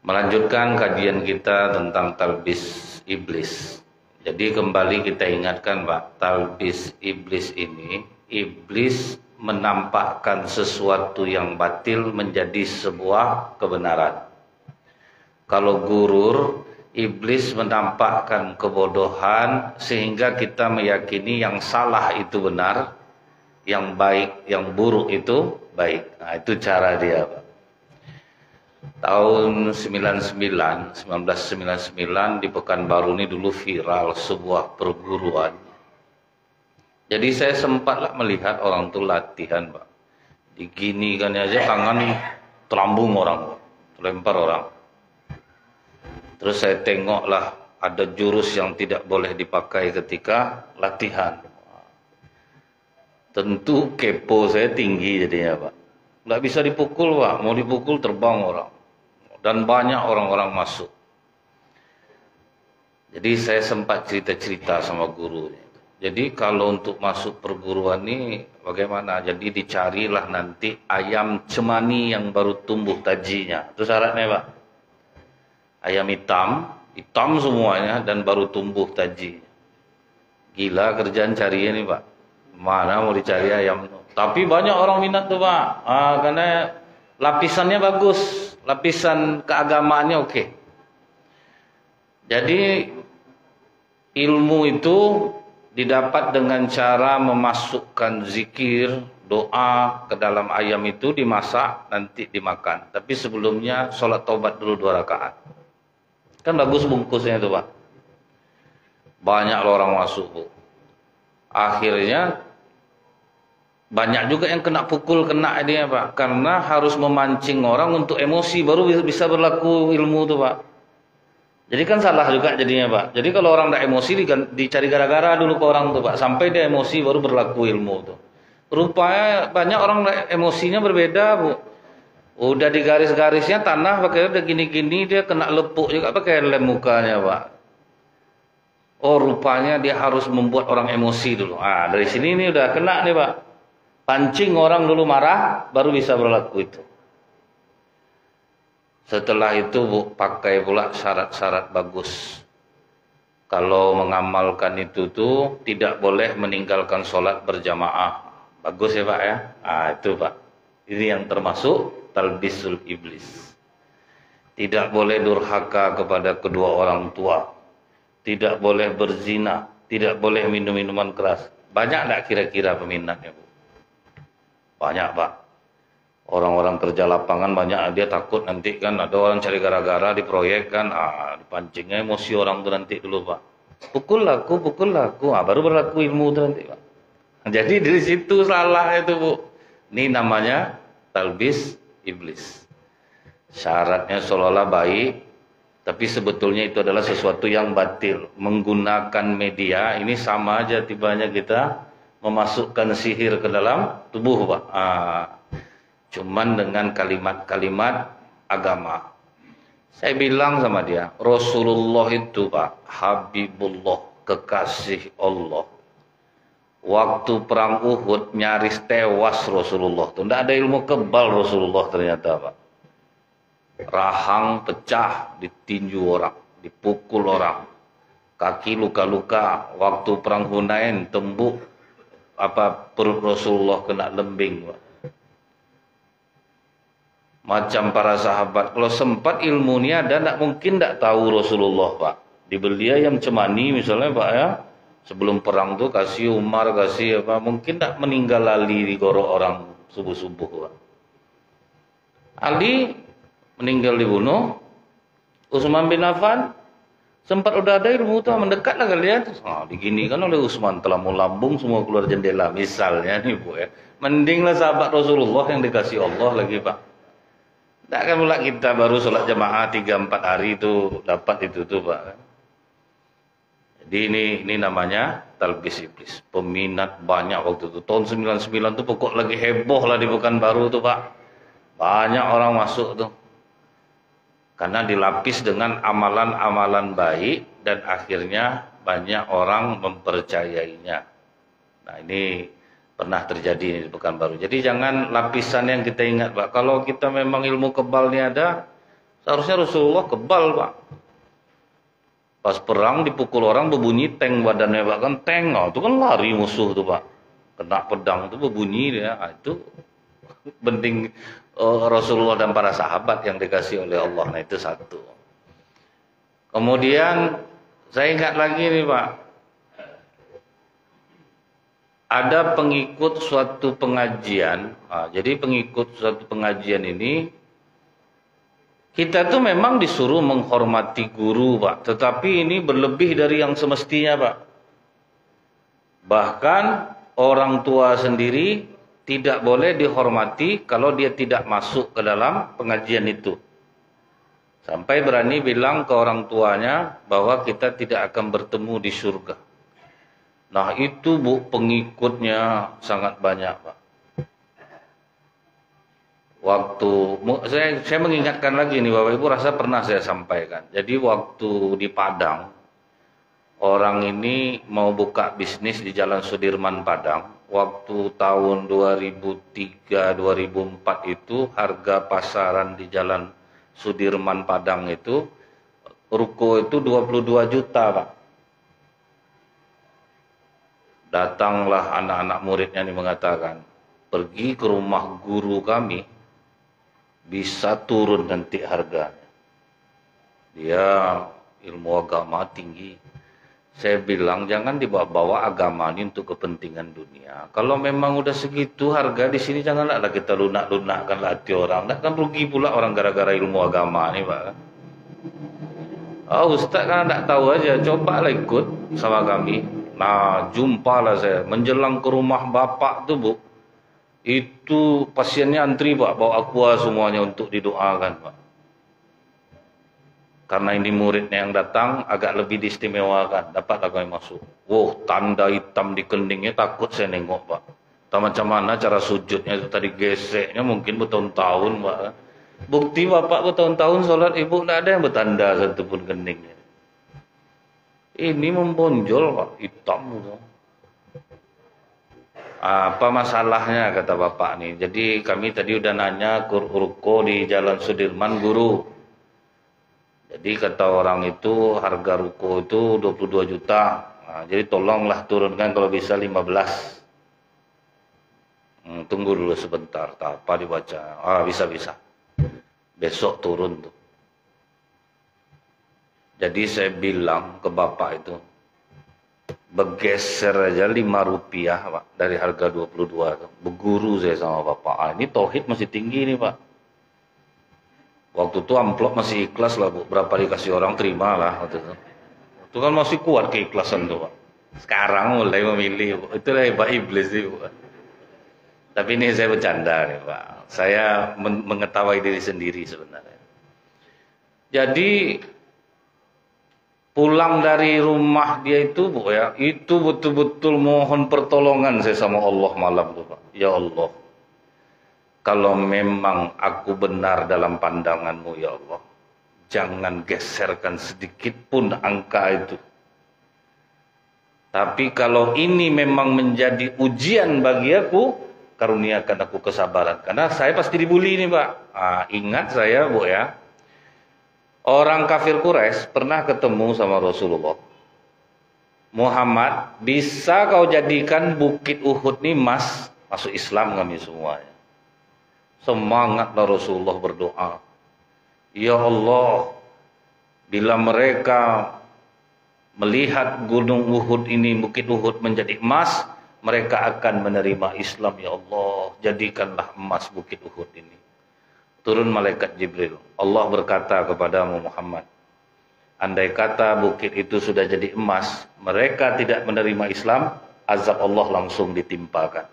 Melanjutkan kajian kita tentang talbis iblis. Jadi kembali kita ingatkan Pak, talbis iblis ini, iblis menampakkan sesuatu yang batil menjadi sebuah kebenaran. Kalau gurur, iblis menampakkan kebodohan sehingga kita meyakini yang salah itu benar, yang baik, yang buruk itu baik. Nah, itu cara dia Pak. Tahun 1999 di Pekanbaru ini dulu viral sebuah perguruan. Jadi saya sempatlah melihat orang tuh latihan Pak. Diginikan aja tangan terambung orang, terlempar orang. Terus saya tengoklah ada jurus yang tidak boleh dipakai ketika latihan. Tentu kepo saya tinggi jadinya Pak. Nggak bisa dipukul Pak, mau dipukul terbang orang. Dan banyak orang-orang masuk. Jadi saya sempat cerita-cerita sama gurunya. Jadi kalau untuk masuk perguruan ini bagaimana? Jadi dicarilah nanti ayam cemani yang baru tumbuh tajinya. Itu syaratnya Pak. Ayam hitam, hitam semuanya dan baru tumbuh taji. Gila kerjaan cari ini Pak. Mana mau dicari ayam? Tapi banyak orang minat tuh Pak. Karena lapisannya bagus, lapisan keagamaannya oke. Jadi ilmu itu didapat dengan cara memasukkan zikir, doa ke dalam ayam itu, dimasak, nanti dimakan. Tapi sebelumnya sholat taubat dulu 2 rakaat. Kan bagus bungkusnya itu Pak. Banyak orang masuk Bu. Akhirnya banyak juga yang kena pukul, kena dia Pak. Karena harus memancing orang untuk emosi, baru bisa berlaku ilmu itu Pak. Jadi kan salah juga jadinya Pak. Jadi kalau orang tidak emosi, dicari gara-gara dulu ke orang itu Pak. Sampai dia emosi baru berlaku ilmu itu. Rupanya banyak orang emosinya berbeda Bu. Udah di garis-garisnya tanah pakai udah gini-gini, dia kena lepuk juga pakai lem mukanya Pak. Oh rupanya dia harus membuat orang emosi dulu. Dari sini ini udah kena nih Pak. Pancing orang dulu marah, baru bisa berlaku itu. Setelah itu Bu, pakai pula syarat-syarat bagus. Kalau mengamalkan itu tuh tidak boleh meninggalkan sholat berjamaah. Bagus ya Pak ya? Itu Pak. Ini yang termasuk talbisul iblis. Tidak boleh durhaka kepada kedua orang tua. Tidak boleh berzina. Tidak boleh minum minuman keras. Banyak enggak kira-kira peminatnya Bu? Banyak Pak. Orang-orang kerja lapangan banyak, dia takut nanti kan ada orang cari gara-gara di proyek kan, dipancingnya emosi orang tuh nanti dulu Pak. Pukul laku, baru berlaku ilmu tuh nanti Pak. Jadi dari situ salah itu Bu. Ini namanya talbis iblis. Syaratnya seolah-olah baik, tapi sebetulnya itu adalah sesuatu yang batil. Menggunakan media ini sama aja tibanya kita memasukkan sihir ke dalam tubuh Pak. Cuman dengan kalimat-kalimat agama. Saya bilang sama dia, Rasulullah itu Pak, Habibullah, kekasih Allah. Waktu perang Uhud nyaris tewas Rasulullah. Tidak ada ilmu kebal Rasulullah ternyata Pak. Rahang pecah, ditinju orang, dipukul orang. Kaki luka-luka, waktu perang Hunain tembuk perut Rasulullah kena lembing Pak. Macam para sahabat, kalau sempat ilmu ini ada, tidak mungkin tidak tahu Rasulullah Pak. Dibeli ayam cemani misalnya Pak ya, sebelum perang tuh kasih Umar, kasih apa, mungkin tidak meninggal lali di gorok orang subuh-subuh Pak. Ali meninggal dibunuh, Utsman bin Affan sempat udah ada ilmu tuh mendekatlah kalian. Diginikan oleh Utsman, telah mau lambung semua keluar jendela misalnya nih Bu ya. Mendinglah sahabat Rasulullah yang dikasih Allah lagi Pak. Tak akan pula kita baru sholat jamaah 3-4 hari itu dapat itu tuh Pak. Jadi ini namanya talbis iblis. Peminat banyak waktu itu. Tahun 99 tuh pokok lagi heboh lah di Pekanbaru tuh Pak. Banyak orang masuk tuh. Karena dilapis dengan amalan-amalan baik dan akhirnya banyak orang mempercayainya. Nah ini Pernah terjadi ini di Pekanbaru. Jadi jangan lapisan yang kita ingat, Pak. Kalau kita memang ilmu kebal ini ada, seharusnya Rasulullah kebal, Pak. Pas perang dipukul orang berbunyi tank badannya, Pak. Kan tank, itu kan lari musuh tuh, Pak. Kena pedang itu berbunyi dia. Itu penting Rasulullah dan para sahabat yang dikasih oleh Allah. Nah itu satu. Kemudian saya ingat lagi nih, Pak. Ada pengikut suatu pengajian. Jadi pengikut suatu pengajian ini, kita tuh memang disuruh menghormati guru, Pak. Tetapi ini berlebih dari yang semestinya, Pak. Bahkan orang tua sendiri tidak boleh dihormati kalau dia tidak masuk ke dalam pengajian itu. Sampai berani bilang ke orang tuanya bahwa kita tidak akan bertemu di surga. Nah itu, Bu, pengikutnya sangat banyak, Pak. Waktu saya mengingatkan lagi nih, Bapak Ibu, rasa pernah saya sampaikan. Jadi waktu di Padang, orang ini mau buka bisnis di Jalan Sudirman Padang. Waktu tahun 2003-2004 itu harga pasaran di Jalan Sudirman Padang itu, ruko itu 22 juta, Pak. Datanglah anak-anak muridnya ini mengatakan, pergi ke rumah guru kami, bisa turun nanti harganya. Dia ilmu agama tinggi. Saya bilang jangan dibawa-bawa agama ini untuk kepentingan dunia. Kalau memang udah segitu harga di sini, janganlah kita lunak-lunakkan hati orang. Nah, kan rugi pula orang gara-gara ilmu agama ini, Pak. Ustaz kan tidak tahu aja, cobalah ikut sama kami. Nah, jumpalah saya menjelang ke rumah bapak tuh, Bu. Itu pasiennya antri, Pak, bawa aqua semuanya untuk didoakan, Pak. Karena ini muridnya yang datang agak lebih diistimewakan, dapatlah kami masuk. Wow, tanda hitam di keningnya, takut saya nengok, Pak. Tak macam mana cara sujudnya itu tadi, geseknya mungkin bertahun-tahun, Pak. Bukti bapak bertahun-tahun sholat, ibu tidak ada yang bertanda satupun keningnya. Ini membonjol, Pak, hitam gitu. Apa masalahnya, kata bapak nih. Jadi kami tadi udah nanya ke ruko di Jalan Sudirman, guru. Jadi kata orang itu harga ruko itu 22 juta. Nah, jadi tolonglah turunkan kalau bisa 15. Tunggu dulu sebentar, tak apa dibaca. Bisa. Besok turun tuh. Jadi saya bilang ke bapak itu, bergeser aja 5 rupiah, Pak, dari harga 22 tuh. Berguru saya sama bapak. Ini tauhid masih tinggi nih, Pak. Waktu itu amplop masih ikhlas lah, Bu. Berapa dikasih orang terima lah waktu itu. Itu kan masih kuat keikhlasan tuh, Pak. Sekarang mulai memilih, Bu. Itulah hebat iblis sih, Bu. Tapi ini saya bercanda nih, Pak. Saya mengetahui diri sendiri sebenarnya. Jadi pulang dari rumah dia itu, Bu, ya, itu betul-betul mohon pertolongan saya sama Allah malam itu, Pak. Ya Allah, kalau memang aku benar dalam pandanganmu, ya Allah, jangan geserkan sedikit pun angka itu. Tapi kalau ini memang menjadi ujian bagi aku, karuniakan aku kesabaran. Karena saya pasti dibully nih, Pak. Ingat saya, Bu, ya. Orang kafir Quraisy pernah ketemu sama Rasulullah. Muhammad, bisa kau jadikan bukit Uhud ini emas? Masuk Islam kami semuanya. Semangatlah Rasulullah berdoa. Ya Allah, bila mereka melihat gunung Uhud ini, bukit Uhud menjadi emas, mereka akan menerima Islam. Ya Allah, jadikanlah emas bukit Uhud ini. Turun malaikat Jibril. Allah berkata kepadamu Muhammad, andai kata bukit itu sudah jadi emas, mereka tidak menerima Islam, azab Allah langsung ditimpakan.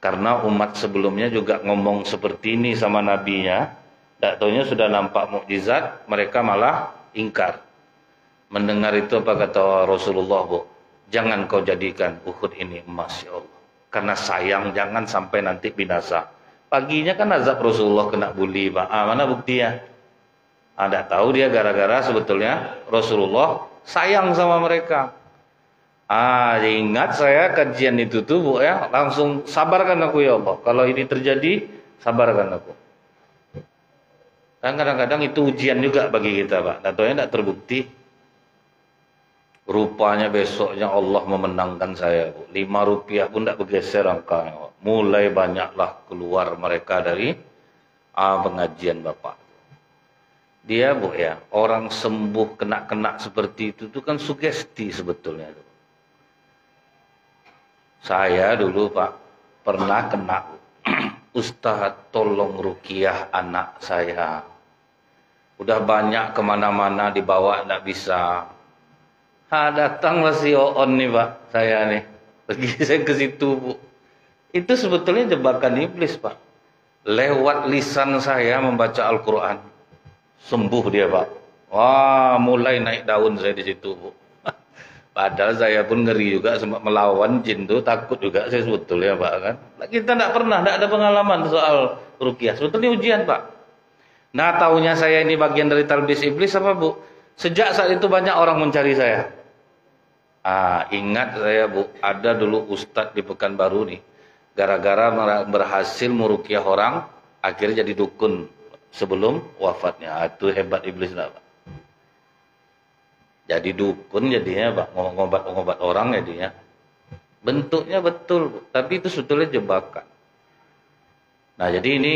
Karena umat sebelumnya juga ngomong seperti ini sama nabinya, tak taunya sudah nampak mukjizat, mereka malah ingkar. Mendengar itu apa kata Rasulullah, Bu? Jangan kau jadikan Uhud ini emas, ya Allah. Karena sayang, jangan sampai nanti binasa. Paginya kan azab Rasulullah kena bully, Pak. Mana buktinya? Tidak tahu dia gara-gara sebetulnya Rasulullah sayang sama mereka. Ingat saya kajian itu tuh Bu ya, langsung sabarkan aku ya Allah. Kalau ini terjadi, sabarkan aku. Dan kadang-kadang itu ujian juga bagi kita Pak. Tentunya tidak terbukti. Rupanya besoknya Allah memenangkan saya Bu. 5 rupiah pun tidak bergeser angkanya. Mulai banyaklah keluar mereka dari pengajian Bapak. Dia Bu ya, orang sembuh kena-kena seperti itu tuh kan sugesti sebetulnya. Saya dulu Pak pernah kena Ustaz tolong ruqyah anak saya. Udah banyak kemana-mana dibawa tidak bisa. Datanglah si Oon nih Pak, saya nih. Pergi saya ke situ Bu. Itu sebetulnya jebakan iblis Pak. Lewat lisan saya membaca Al-Quran. Sembuh dia Pak. Wah, mulai naik daun saya di situ Bu. Padahal saya pun ngeri juga sempat melawan jin tuh, takut juga saya sebetulnya Pak kan. Kita tidak pernah, tidak ada pengalaman soal ruqyah. Sebetulnya ujian Pak. Nah, taunya saya ini bagian dari talbis iblis apa Bu? Sejak saat itu banyak orang mencari saya. Ingat saya Bu, ada dulu ustadz di Pekanbaru nih. Gara-gara berhasil meruqyah orang, akhirnya jadi dukun sebelum wafatnya. Itu hebat iblis enggak Pak? Jadi dukun jadinya Pak, ngobat-ngobat orang jadinya. Bentuknya betul Bu, tapi itu sebetulnya jebakan. Nah, jadi ini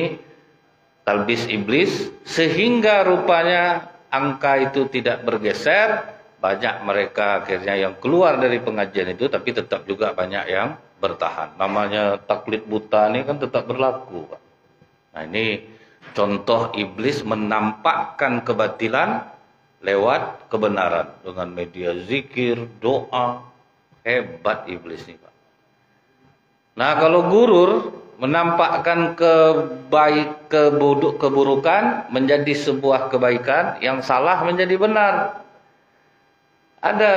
talbis iblis sehingga rupanya angka itu tidak bergeser. Banyak mereka akhirnya yang keluar dari pengajian itu, tapi tetap juga banyak yang bertahan. Namanya taklid buta ini kan tetap berlaku Pak. Nah, ini contoh iblis menampakkan kebatilan lewat kebenaran dengan media zikir, doa. Hebat iblis nih Pak. Nah, kalau gurur menampakkan keburukan menjadi sebuah kebaikan, yang salah menjadi benar. Ada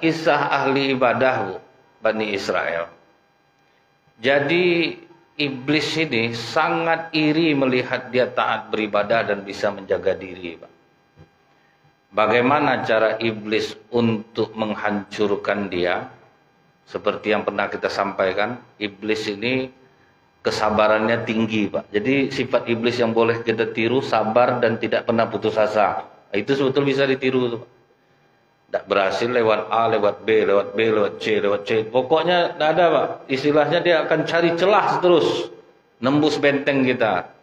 kisah ahli ibadah Bu, Bani Israel. Jadi iblis ini sangat iri melihat dia taat beribadah dan bisa menjaga diri Pak. Bagaimana cara iblis untuk menghancurkan dia? Seperti yang pernah kita sampaikan, iblis ini kesabarannya tinggi Pak. Jadi sifat iblis yang boleh kita tiru, sabar dan tidak pernah putus asa. Itu sebetulnya bisa ditiru Pak. Tidak berhasil lewat A, lewat B, lewat B, lewat C, lewat C. Pokoknya tidak ada Pak. Istilahnya dia akan cari celah terus. Nembus benteng kita.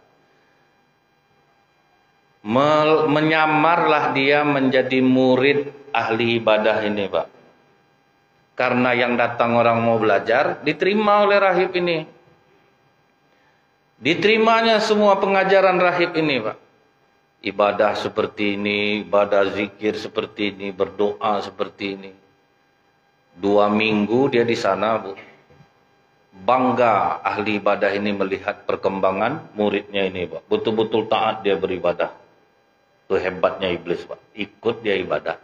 Menyamarlah dia menjadi murid ahli ibadah ini Pak. Karena yang datang orang mau belajar, diterima oleh rahib ini. Diterimanya semua pengajaran rahib ini Pak. Ibadah seperti ini, ibadah zikir seperti ini, berdoa seperti ini. 2 minggu dia di sana Bu. Bangga ahli ibadah ini melihat perkembangan muridnya ini Pak. Betul-betul taat dia beribadah. Itu hebatnya iblis Pak. Ikut dia ibadah.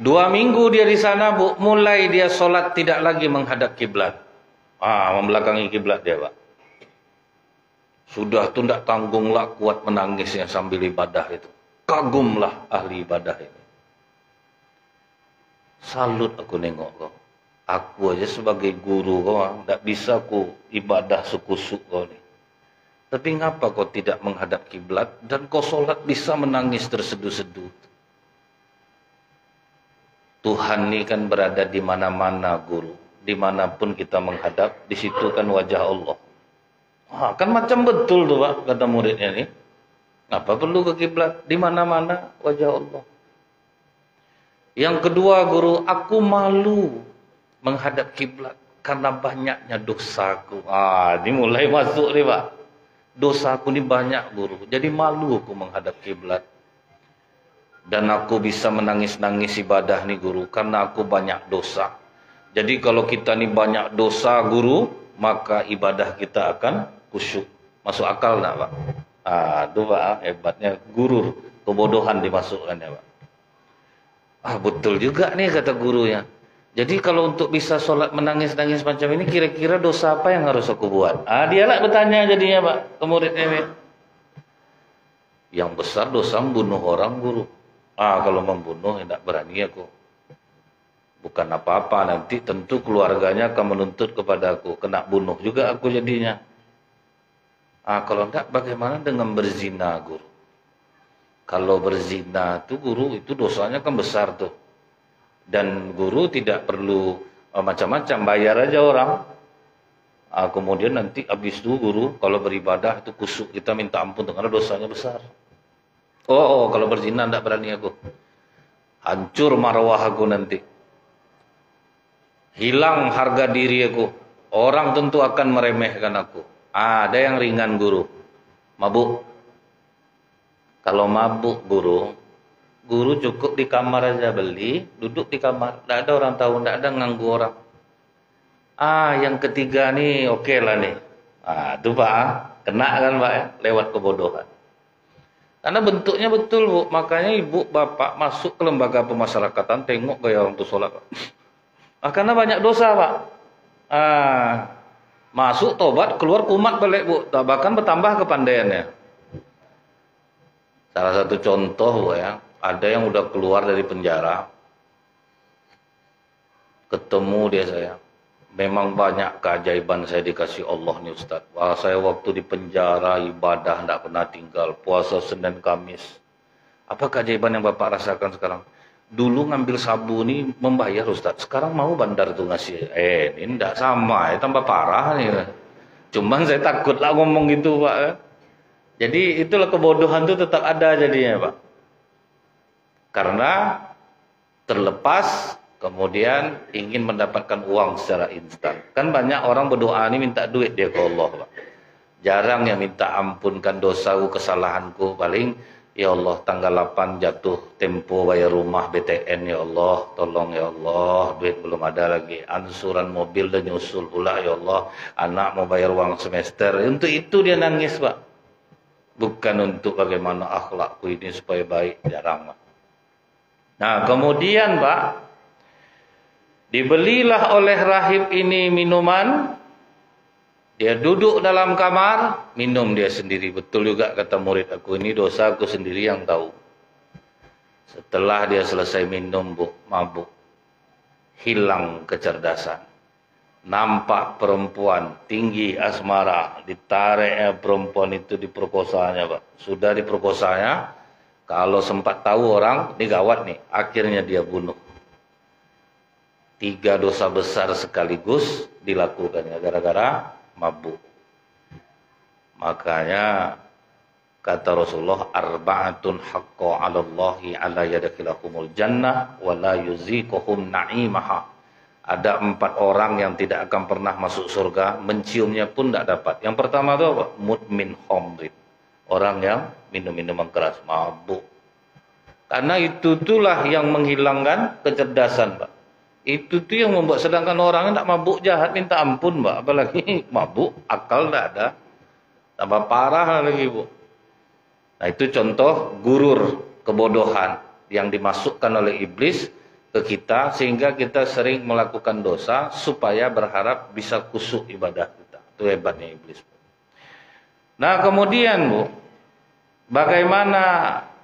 2 minggu dia di sana Bu. Mulai dia sholat tidak lagi menghadap kiblat. Membelakangi kiblat dia Pak. Sudah tu tidak tanggunglah kuat menangisnya sambil ibadah itu. Kagumlah ahli ibadah ini. Salut aku nengok kau. Aku aja sebagai guru kau, tidak bisa aku ibadah sekusuk kau ni. Tapi ngapa kau tidak menghadap kiblat dan kau solat bisa menangis terseduh-seduh? Tuhan ni kan berada di mana-mana guru. Dimanapun kita menghadap, di situ kan wajah Allah. Kan macam betul tuh Pak, kata muridnya ni. Ngapa perlu ke kiblat? Di mana-mana wajah Allah. Yang kedua guru, aku malu menghadap kiblat karena banyaknya dosaku. Ini mulai masuk nih Pak. Dosaku ini banyak guru, jadi malu aku menghadap kiblat. Dan aku bisa menangis-nangis ibadah nih guru, karena aku banyak dosa. Jadi kalau kita nih banyak dosa guru, maka ibadah kita akan khusyuk. Masuk akal enggak Pak? Itu Pak, hebatnya guru, kebodohan dimasukkan ya Pak. Betul juga nih kata gurunya. Jadi kalau untuk bisa sholat menangis-nangis macam ini, kira-kira dosa apa yang harus aku buat? Dialah bertanya jadinya Pak, ke muridnya ini. Yang besar dosa membunuh orang guru. Kalau membunuh tidak berani aku. Bukan apa-apa, nanti tentu keluarganya akan menuntut kepadaku, kena bunuh juga aku jadinya. Kalau enggak, bagaimana dengan berzina, guru? Kalau berzina tuh guru, itu dosanya kan besar tuh. Dan guru tidak perlu macam-macam, bayar aja orang. Kemudian nanti habis itu guru kalau beribadah itu kusuk, kita minta ampun karena dosanya besar. Kalau berzina enggak berani aku. Hancur marwah aku nanti. Hilang harga diri aku. Orang tentu akan meremehkan aku. Ada yang ringan guru. Mabuk. Kalau mabuk guru cukup di kamar aja beli, duduk di kamar. Tidak ada orang tahu, tidak ada nganggu orang. Yang ketiga nih, oke lah nih. Itu Pak, kena kan Pak ya, lewat kebodohan. Karena bentuknya betul Bu, makanya ibu bapak masuk ke lembaga pemasyarakatan, tengok gaya orang tuh sholat Pak. Karena banyak dosa Pak. Masuk tobat, keluar kumat balik Bu, bahkan bertambah kepandaiannya. Salah satu contoh Bu ya, ada yang udah keluar dari penjara, ketemu dia saya. Memang banyak keajaiban saya dikasih Allah nih Ustaz. Wah, saya waktu di penjara ibadah tidak pernah tinggal, puasa Senin Kamis. Apa keajaiban yang Bapak rasakan sekarang? Dulu ngambil sabu nih membayar Ustaz, sekarang mau bandar tuh ngasih. Ini tidak sama, tambah parah nih. Cuman saya takut lah ngomong gitu Pak. Jadi itulah kebodohan itu tetap ada jadinya Pak. Karena terlepas, kemudian ingin mendapatkan uang secara instan. Kan banyak orang berdoa ini minta duit dia ke Allah Pak. Jarang yang minta ampunkan dosaku, kesalahanku. Paling, ya Allah tanggal 8 jatuh tempo bayar rumah BTN ya Allah. Tolong ya Allah, duit belum ada lagi. Ansuran mobil dan nyusul pula ya Allah. Anak mau bayar uang semester. Untuk itu dia nangis Pak. Bukan untuk bagaimana akhlakku ini supaya baik. Jarang Pak. Nah kemudian Pak, dibelilah oleh rahib ini minuman. Dia duduk dalam kamar, minum dia sendiri. Betul juga kata murid aku, ini dosa aku sendiri yang tahu. Setelah dia selesai minum Bu, mabuk, hilang kecerdasan. Nampak perempuan tinggi asmara, ditarik perempuan itu diperkosanya Pak. Sudah diperkosanya, kalau sempat tahu orang, ini gawat nih, akhirnya dia bunuh. 3 dosa besar sekaligus dilakukannya gara-gara mabuk. Makanya kata Rasulullah, arba'atun haqqo 'alallahi ala yadkhilahumul jannah wa la yuziquhum na'imaha. Ada 4 orang yang tidak akan pernah masuk surga, menciumnya pun tidak dapat. Yang pertama itu apa? Mudmin khamrin. Orang yang minum minuman keras, mabuk. Karena itulah yang menghilangkan kecerdasan, Pak. Itu tuh yang membuat, sedangkan orang yang tidak mabuk jahat minta ampun, Pak. Apalagi mabuk, akal tidak ada. Tambah parah lagi, Bu. Nah, itu contoh gurur, kebodohan yang dimasukkan oleh iblis ke kita sehingga kita sering melakukan dosa supaya berharap bisa khusyuk ibadah kita. Itu hebatnya iblis. Nah, kemudian Bu, bagaimana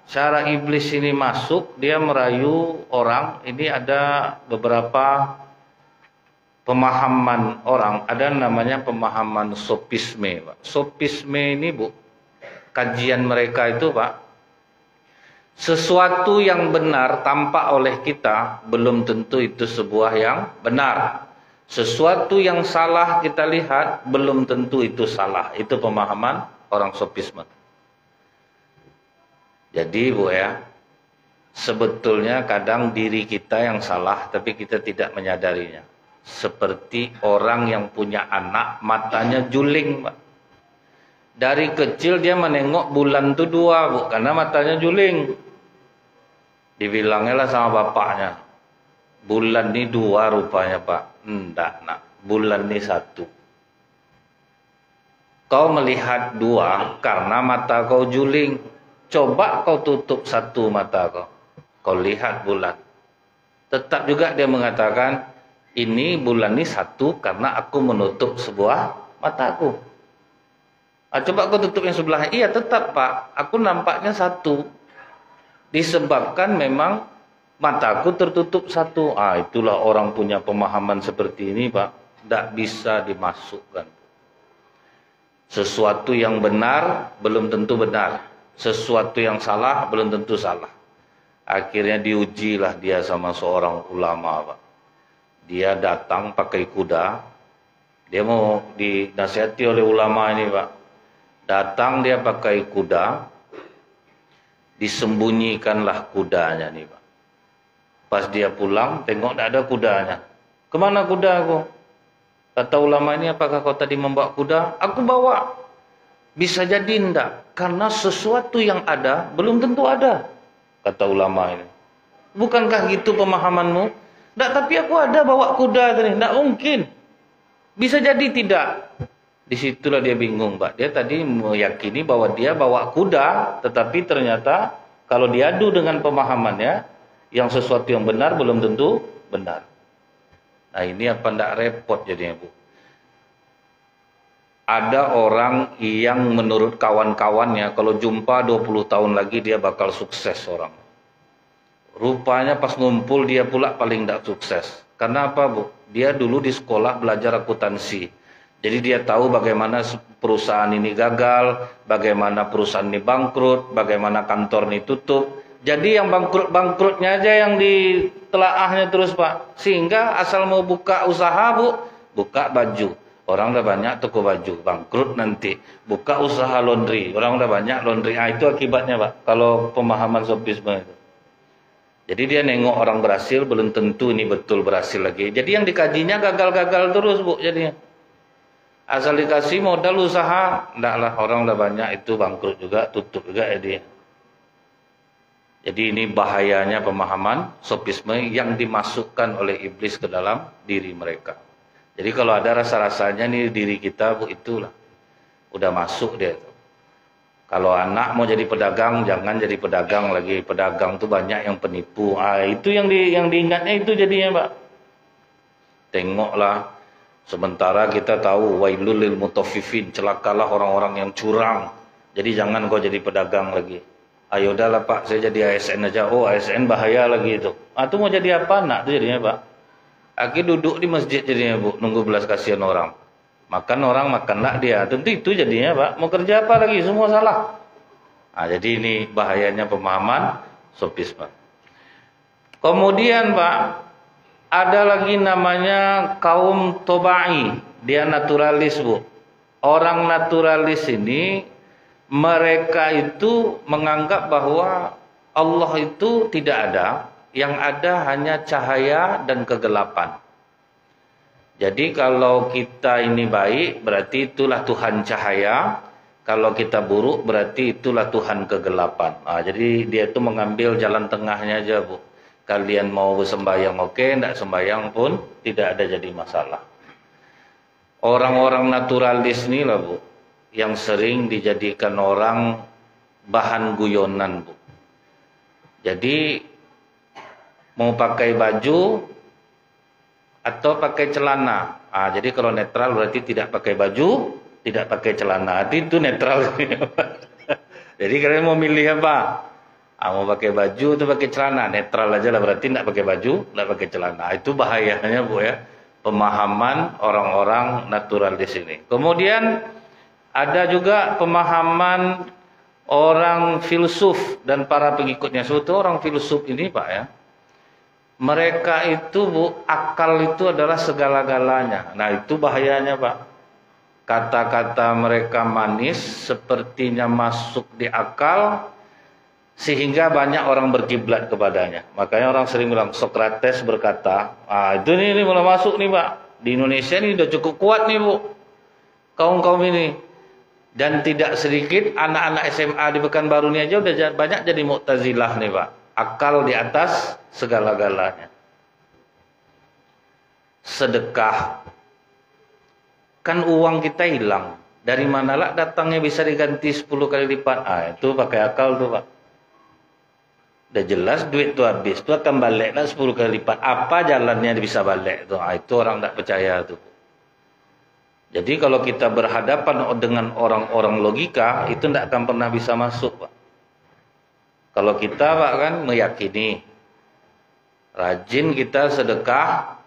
cara iblis ini masuk? Dia merayu orang. Ini ada beberapa pemahaman orang. Ada namanya pemahaman sopisme, Pak. Sopisme ini Bu, kajian mereka itu Pak, sesuatu yang benar tampak oleh kita belum tentu itu sebuah yang benar. Sesuatu yang salah kita lihat belum tentu itu salah. Itu pemahaman orang sopisme. Jadi Bu ya, sebetulnya kadang diri kita yang salah tapi kita tidak menyadarinya. Seperti orang yang punya anak matanya juling Pak. Dari kecil dia menengok bulan itu 2 Bu, karena matanya juling. Dibilangnya lah sama bapaknya, bulan ini 2 rupanya Pak. Enggak nak, bulan ini 1. Kau melihat 2 karena mata kau juling. Coba kau tutup 1 mata kau, kau lihat bulan. Tetap juga dia mengatakan, ini bulan ini 1 karena aku menutup sebuah mataku. Coba kau tutup yang sebelah. Iya tetap Pak, aku nampaknya 1. Disebabkan memang Mataku tertutup satu. Itulah orang punya pemahaman seperti ini, Pak. Tidak bisa dimasukkan. Sesuatu yang benar belum tentu benar. Sesuatu yang salah belum tentu salah. Akhirnya diujilah dia sama seorang ulama, Pak. Dia datang pakai kuda. Dia mau dinasihati oleh ulama ini, Pak. Datang dia pakai kuda. Disembunyikanlah kudanya nih, Pak. Pas dia pulang, tengok tidak ada kudanya. Kemana kudaku? Kata ulama ini, apakah kau tadi membawa kuda? Aku bawa. Bisa jadi tidak. Karena sesuatu yang ada, belum tentu ada. Kata ulama ini. Bukankah gitu pemahamanmu? Tidak, tapi aku ada bawa kuda tadi. Tidak mungkin. Bisa jadi tidak. Disitulah dia bingung, Pak. Dia tadi meyakini bahwa dia bawa kuda, tetapi ternyata kalau diadu dengan pemahamannya, yang sesuatu yang benar belum tentu benar. Nah, ini apa tidak repot jadinya, Bu? Ada orang yang menurut kawan-kawannya kalau jumpa 20 tahun lagi dia bakal sukses orang. Rupanya pas ngumpul dia pula paling tidak sukses. Karena apa, Bu? Dia dulu di sekolah belajar akuntansi. Jadi dia tahu bagaimana perusahaan ini gagal, bagaimana perusahaan ini bangkrut, bagaimana kantor ini tutup. Jadi yang bangkrut-bangkrutnya aja yang ditelaahnya terus, Pak. Sehingga asal mau buka usaha, Bu, buka baju. Orang udah banyak toko baju, bangkrut nanti. Buka usaha laundry, orang udah banyak laundry. Itu akibatnya, Pak, kalau pemahaman sofisme itu. Jadi dia nengok orang berhasil, belum tentu ini betul berhasil lagi. Jadi yang dikajinya gagal-gagal terus, Bu, jadinya. Asal dikasih modal usaha, ndaklah, orang udah banyak itu bangkrut juga, tutup juga ya dia. Jadi ini bahayanya pemahaman sofisme yang dimasukkan oleh iblis ke dalam diri mereka. Jadi kalau ada rasa-rasanya nih diri kita, Bu, itulah. Udah masuk dia itu. Kalau anak mau jadi pedagang, jangan jadi pedagang lagi. Pedagang tuh banyak yang penipu. Itu yang diingatnya itu jadinya, Pak. Tengoklah. Sementara kita tahu wailul lil mutaffifin, celakalah orang-orang yang curang. Jadi jangan kau jadi pedagang lagi. Ayo udahlah, Pak, saya jadi ASN aja. Oh, ASN bahaya lagi itu. Itu mau jadi apa nak tuh jadinya, Pak? Akhirnya duduk di masjid jadinya, Bu, nunggu belas kasihan orang. Makan orang, makanlah dia. Tentu itu jadinya, Pak. Mau kerja apa lagi? Semua salah. Jadi ini bahayanya pemahaman sofisme. Kemudian, Pak, ada lagi namanya kaum tobai. Dia naturalis, Bu. Orang naturalis ini, mereka itu menganggap bahwa Allah itu tidak ada. Yang ada hanya cahaya dan kegelapan. Jadi kalau kita ini baik, berarti itulah Tuhan cahaya. Kalau kita buruk, berarti itulah Tuhan kegelapan. Jadi dia itu mengambil jalan tengahnya aja, Bu. Kalian mau sembahyang oke, tidak sembahyang pun tidak ada jadi masalah. Orang-orang naturalis ini lah, Bu, yang sering dijadikan orang bahan guyonan, Bu. Jadi mau pakai baju atau pakai celana. Jadi kalau netral berarti tidak pakai baju, tidak pakai celana. Itu netral. Jadi kalian mau milih apa? Mau pakai baju atau pakai celana? Netral aja lah, berarti tidak pakai baju, tidak pakai celana. Itu bahayanya, Bu, ya. Pemahaman orang-orang natural di sini. Kemudian ada juga pemahaman orang filsuf dan para pengikutnya. Sebetulnya orang filsuf ini, Pak, ya, mereka itu, Bu, akal itu adalah segala-galanya. Nah, itu bahayanya, Pak. Kata-kata mereka manis, sepertinya masuk di akal, sehingga banyak orang berkiblat kepadanya. Makanya orang sering bilang, Sokrates berkata, itu ini mulai masuk nih, Pak. Di Indonesia ini udah cukup kuat nih, Bu, kaum-kaum ini. Dan tidak sedikit anak-anak SMA di Pekanbaru ini aja udah banyak jadi Mu'tazilah nih, Pak. Akal di atas segala-galanya. Sedekah. Kan uang kita hilang. Dari manalah datangnya bisa diganti 10 kali lipat. Itu pakai akal tuh, Pak. Udah jelas duit itu habis. Itu akan baliklah 10 kali lipat. Apa jalannya bisa balik tuh? Itu orang tak percaya tuh. Jadi kalau kita berhadapan dengan orang-orang logika, itu tidak akan pernah bisa masuk, Pak. Kalau kita, Pak, kan meyakini Rajin kita sedekah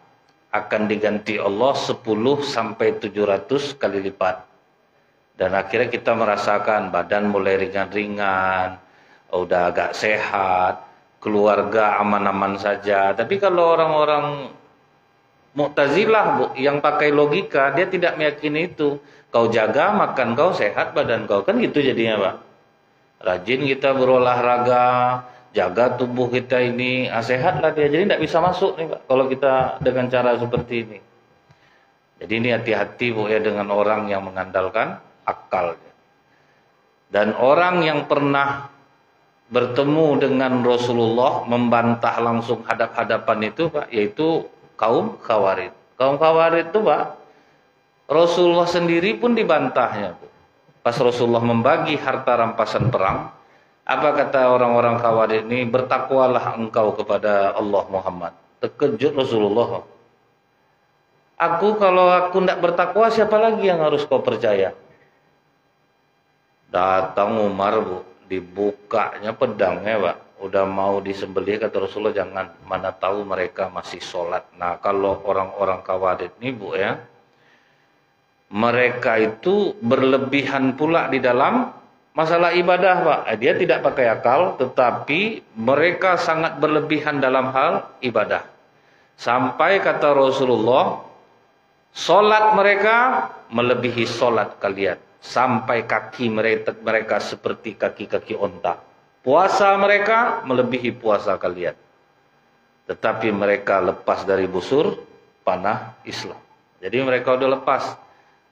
akan diganti Allah 10 sampai 700 kali lipat. Dan akhirnya kita merasakan badan mulai ringan-ringan, udah agak sehat, keluarga aman-aman saja. Tapi kalau orang-orang Mu'tazilah, Bu, yang pakai logika, dia tidak meyakini itu. Kau jaga, makan kau, sehat badan kau. Kan gitu jadinya, Pak. Rajin kita berolahraga, jaga tubuh kita ini, sehatlah dia. Jadi tidak bisa masuk nih, Pak, kalau kita dengan cara seperti ini. Jadi ini hati-hati, Bu, ya, dengan orang yang mengandalkan akal. Dan orang yang pernah bertemu dengan Rasulullah membantah langsung hadap-hadapan itu, Pak, yaitu kaum Khawarij. Kaum Khawarij itu, Pak, Rasulullah sendiri pun dibantahnya, Bu. Pas Rasulullah membagi harta rampasan perang, apa kata orang-orang Khawarij ini? Bertakwalah engkau kepada Allah Muhammad. Terkejut Rasulullah. Kalau aku tidak bertakwa, siapa lagi yang harus kau percaya? Datang Umar, Bu, dibukanya pedangnya, Pak. Udah mau disembelih, kata Rasulullah, jangan, mana tahu mereka masih sholat. Nah, kalau orang-orang Khawarij ini, Bu, ya, mereka itu berlebihan pula di dalam masalah ibadah, Pak. Dia tidak pakai akal, tetapi mereka sangat berlebihan dalam hal ibadah. Sampai kata Rasulullah, sholat mereka melebihi sholat kalian. Sampai kaki mereka seperti kaki-kaki onta. Puasa mereka melebihi puasa kalian. Tetapi mereka lepas dari busur panah Islam. Jadi mereka udah lepas.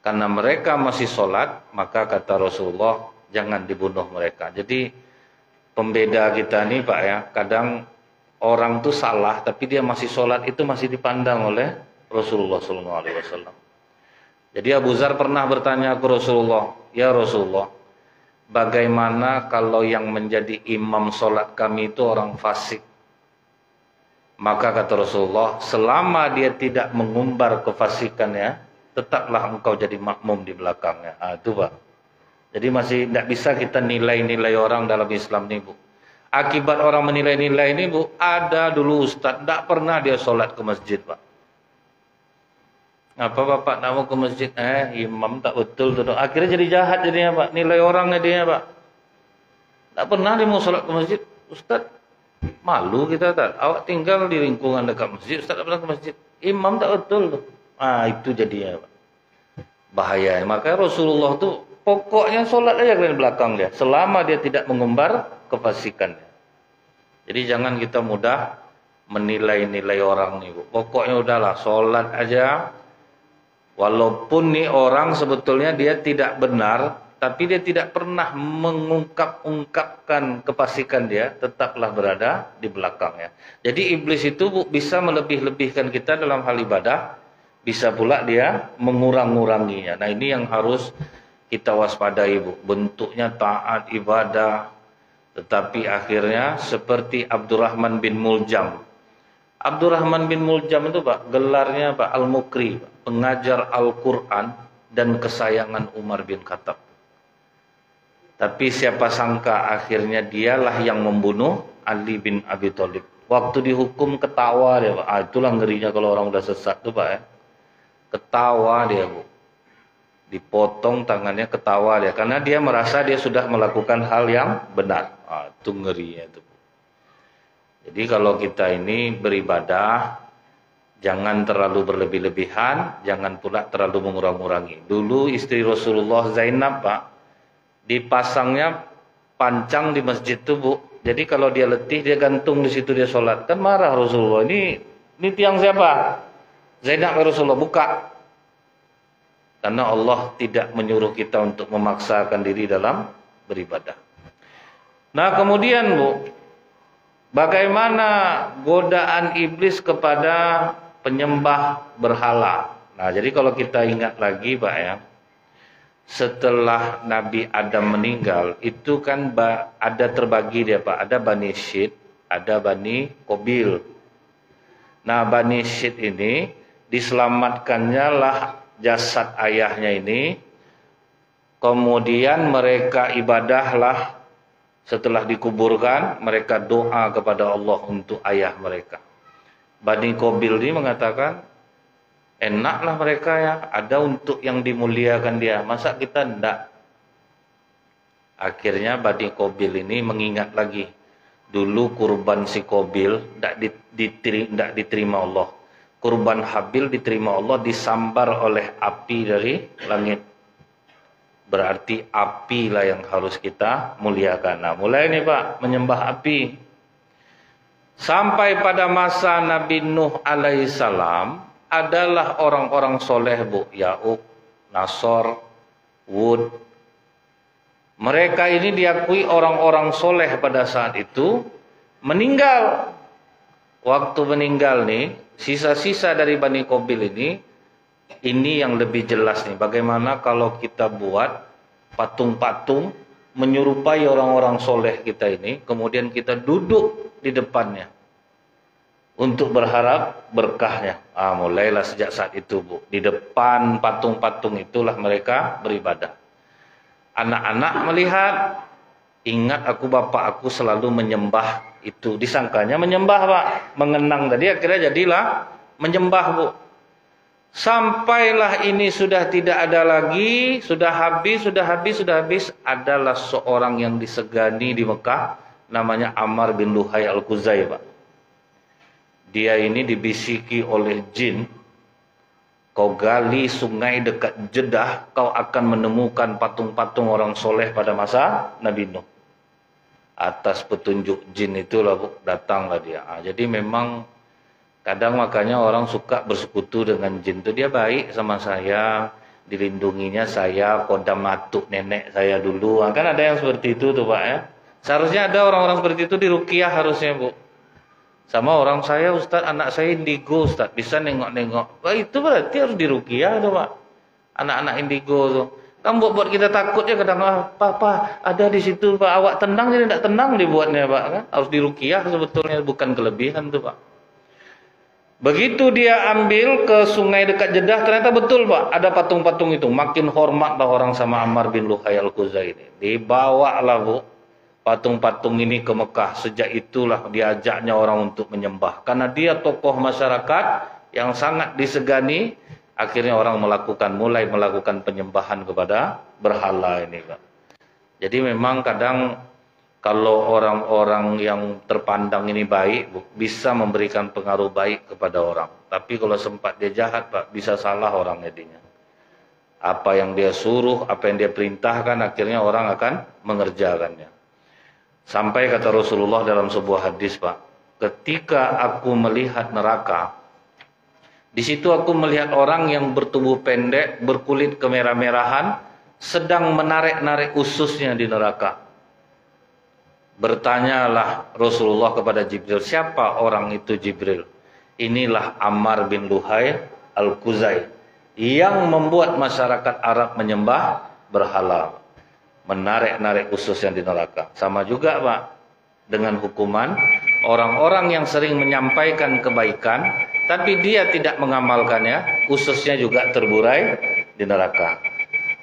Karena mereka masih sholat, maka kata Rasulullah, jangan dibunuh mereka. Jadi pembeda kita nih, Pak, ya, kadang orang tuh salah, tapi dia masih sholat, itu masih dipandang oleh Rasulullah SAW. Jadi Abu Dzar pernah bertanya ke Rasulullah, ya Rasulullah, bagaimana kalau yang menjadi imam sholat kami itu orang fasik? Maka kata Rasulullah, selama dia tidak mengumbar kefasikannya, tetaplah engkau jadi makmum di belakangnya. Itu, Pak. Jadi masih tidak bisa kita nilai-nilai orang dalam Islam ini, Bu. Akibat orang menilai-nilai ini, Bu, ada dulu Ustadz, tidak pernah dia sholat ke masjid, Pak. Apa Bapak nak mau ke masjid? Imam tak betul tuh. Akhirnya jadi jahat jadinya, Pak. Nilai orang jadinya, Pak. Tak pernah dia mau sholat ke masjid. Ustaz, malu kita, tak. Awak tinggal di lingkungan dekat masjid, Ustaz tak pernah ke masjid. Imam tak betul tuh. Itu jadinya, Pak. Bahaya. Makanya Rasulullah tuh pokoknya sholat aja di belakang dia. Selama dia tidak mengumbar kefasikannya. Jadi jangan kita mudah menilai-nilai orang nih, Bu. Pokoknya udahlah, sholat aja. Walaupun nih orang sebetulnya dia tidak benar, tapi dia tidak pernah mengungkapkan kefasikan dia, tetaplah berada di belakangnya. Jadi iblis itu, Bu, bisa melebih-lebihkan kita dalam hal ibadah, bisa pula dia mengurang-nguranginya. Nah, ini yang harus kita waspadai, Bu. Bentuknya taat ibadah, tetapi akhirnya seperti Abdurrahman bin Muljam. Abdurrahman bin Muljam itu, Pak, gelarnya Pak Al-Mukri, pengajar Al-Quran dan kesayangan Umar bin Khattab. Tapi siapa sangka akhirnya dialah yang membunuh Ali bin Abi Thalib. Waktu dihukum ketawa dia, Pak. Itulah ngerinya kalau orang udah sesat tuh, Pak, ya. Ketawa dia, Bu. Dipotong tangannya, ketawa dia. Karena dia merasa dia sudah melakukan hal yang benar. Itu ngerinya itu. Jadi kalau kita ini beribadah, jangan terlalu berlebih-lebihan, jangan pula terlalu mengurang-urangi. Dulu istri Rasulullah Zainab, Pak, dipasangnya pancang di masjid itu, Bu. Jadi kalau dia letih, dia gantung di situ, dia sholat. Kan marah Rasulullah, ini tiang siapa? Zainab ya Rasulullah, buka. Karena Allah tidak menyuruh kita untuk memaksakan diri dalam beribadah. Nah kemudian, Bu, bagaimana godaan iblis kepada penyembah berhala? Nah, jadi kalau kita ingat lagi, Pak, ya, setelah Nabi Adam meninggal, itu kan ada terbagi dia, Pak. Ada Bani Syid, ada Bani Qabil. Nah, Bani Syid ini diselamatkannya lah jasad ayahnya ini. Kemudian mereka ibadahlah. Setelah dikuburkan, mereka doa kepada Allah untuk ayah mereka. Bani Qabil ini mengatakan, enaklah mereka ya, ada untuk yang dimuliakan dia, masa kita enggak? Akhirnya Bani Qabil ini mengingat lagi, dulu kurban si Qabil enggak diterima Allah. Kurban Habil diterima Allah, disambar oleh api dari langit. Berarti api lah yang harus kita muliakan. Nah, mulai nih Pak, menyembah api. Sampai pada masa Nabi Nuh alaihissalam, adalah orang-orang soleh Bu, Ya'uq, Nasor, Wud. Mereka ini diakui orang-orang soleh pada saat itu, meninggal. Waktu meninggal nih, sisa-sisa dari Bani Qabil ini yang lebih jelas nih. Bagaimana kalau kita buat patung-patung menyerupai orang-orang soleh kita ini, kemudian kita duduk di depannya untuk berharap berkahnya. Mulailah sejak saat itu Bu, di depan patung-patung itulah mereka beribadah. Anak-anak melihat, ingat aku bapak aku selalu menyembah itu. Disangkanya menyembah Pak, mengenang tadi, akhirnya jadilah menyembah Bu. Sampailah ini sudah tidak ada lagi, sudah habis. Adalah seorang yang disegani di Mekah, namanya Ammar bin Luhai Al-Khuzai Pak. Dia ini dibisiki oleh jin, kau gali sungai dekat Jeddah, kau akan menemukan patung-patung orang soleh pada masa Nabi Nuh. Atas petunjuk jin itulah Bu, datanglah dia. Jadi memang kadang makanya orang suka bersekutu dengan jin itu. Dia baik sama saya, dilindunginya saya, kodam matuk nenek saya dulu. Kan ada yang seperti itu tuh Pak ya. Seharusnya ada orang-orang seperti itu di ruqyah harusnya Bu. Sama orang saya, Ustaz, anak saya indigo Ustaz, bisa nengok-nengok. Wah, itu berarti harus di ruqyah tuh Pak. Anak-anak indigo tuh. Kan buat kita takut ya kadang, Papa ada di situ Pak, awak tenang jadi tidak tenang dibuatnya Pak kan. Harus di ruqyah sebetulnya, bukan kelebihan tuh Pak. Begitu dia ambil ke sungai dekat Jeddah, ternyata betul Pak, ada patung-patung itu. Makin hormatlah orang sama Ammar bin Luhai Al-Khuzai ini. Dibawalah Bu patung-patung ini ke Mekah. Sejak itulah diajaknya orang untuk menyembah. Karena dia tokoh masyarakat yang sangat disegani, akhirnya orang mulai melakukan penyembahan kepada berhala ini Pak. Jadi memang kadang kalau orang-orang yang terpandang ini baik, bisa memberikan pengaruh baik kepada orang. Tapi kalau sempat dia jahat Pak, bisa salah orang jadinya. Apa yang dia suruh, apa yang dia perintahkan, akhirnya orang akan mengerjakannya. Sampai kata Rasulullah dalam sebuah hadis Pak, ketika aku melihat neraka, di situ aku melihat orang yang bertubuh pendek, berkulit kemerah-merahan, sedang menarik-narik ususnya di neraka. Bertanyalah Rasulullah kepada Jibril, siapa orang itu Jibril? Inilah Ammar bin Luhai Al-Khuzai yang membuat masyarakat Arab menyembah berhala, menarik-narik usus yang di neraka. Sama juga Pak dengan hukuman orang-orang yang sering menyampaikan kebaikan tapi dia tidak mengamalkannya, ususnya juga terburai di neraka.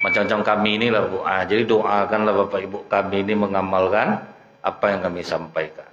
Macam-macam kami inilah Bu. Jadi doakanlah Bapak Ibu kami ini mengamalkan apa yang kami sampaikan.